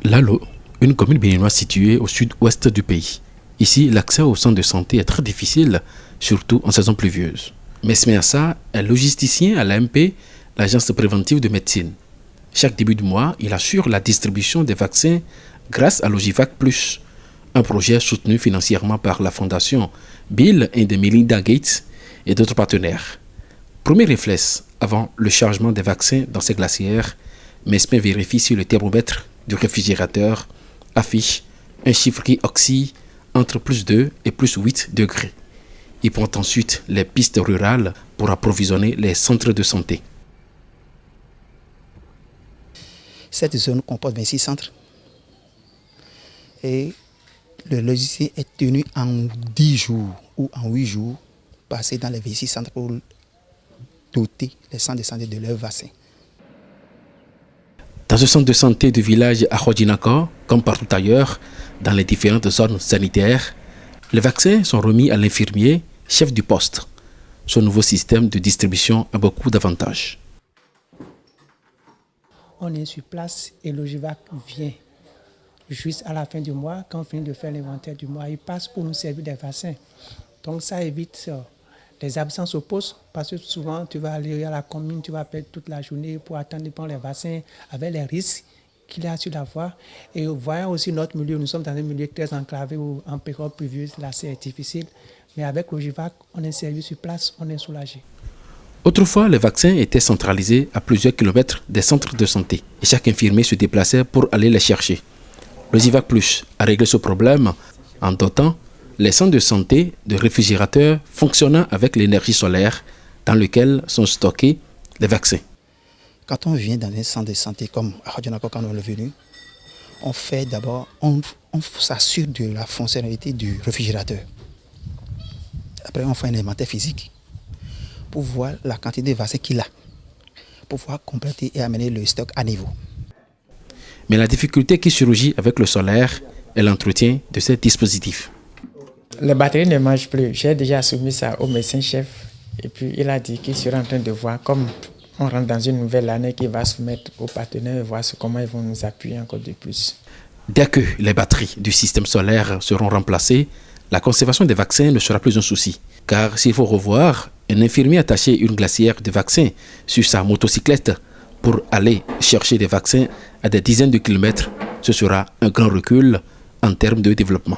Lalo, une commune béninoise située au sud-ouest du pays. Ici, l'accès aux centres de santé est très difficile, surtout en saison pluvieuse. Mesme Assa est logisticien à l'AMP, l'agence préventive de médecine. Chaque début de mois, il assure la distribution des vaccins grâce à Logivac Plus, un projet soutenu financièrement par la fondation Bill and Melinda Gates et d'autres partenaires. Premier réflexe, avant le chargement des vaccins dans ces glacières, Mesme vérifie si le thermomètre du réfrigérateur affiche un chiffre qui oscille entre plus 2 et plus 8 degrés. Il prend ensuite les pistes rurales pour approvisionner les centres de santé. Cette zone comporte 26 centres et le logisticien est tenu en 10 jours ou en 8 jours passer dans les 26 centres pour doter les centres de santé de leurs vaccins. Dans ce centre de santé du village à Hodjinaka, comme partout ailleurs, dans les différentes zones sanitaires, les vaccins sont remis à l'infirmier, chef du poste. Ce nouveau système de distribution a beaucoup d'avantages. On est sur place et Logivac vient juste à la fin du mois, quand on finit de faire l'inventaire du mois, il passe pour nous servir des vaccins. Donc ça évite les absences au poste, parce que souvent tu vas aller à la commune, tu vas perdre toute la journée pour attendre de prendre les vaccins avec les risques qu'il y a sur la voie. Et voyant aussi notre milieu, nous sommes dans un milieu très enclavé où en période pluvieuse, là c'est difficile. Mais avec Logivac, on est servi sur place, on est soulagé. Autrefois, les vaccins étaient centralisés à plusieurs kilomètres des centres de santé et chaque infirmier se déplaçait pour aller les chercher. Logivac Plus a réglé ce problème en dotant les centres de santé de réfrigérateurs fonctionnant avec l'énergie solaire dans lequel sont stockés les vaccins. Quand on vient dans un centre de santé comme à Hodjinaka, quand on est venu, on fait d'abord, on s'assure de la fonctionnalité du réfrigérateur. Après, on fait un inventaire physique pour voir la quantité de vaccins qu'il a, pour pouvoir compléter et amener le stock à niveau. Mais la difficulté qui surgit avec le solaire est l'entretien de ces dispositifs. Les batteries ne marchent plus. J'ai déjà soumis ça au médecin-chef et puis il a dit qu'il sera en train de voir comme on rentre dans une nouvelle année qu'il va soumettre aux partenaires et voir comment ils vont nous appuyer encore de plus. Dès que les batteries du système solaire seront remplacées, la conservation des vaccins ne sera plus un souci. Car s'il faut revoir un infirmier attacher une glacière de vaccins sur sa motocyclette pour aller chercher des vaccins à des dizaines de kilomètres, ce sera un grand recul en termes de développement.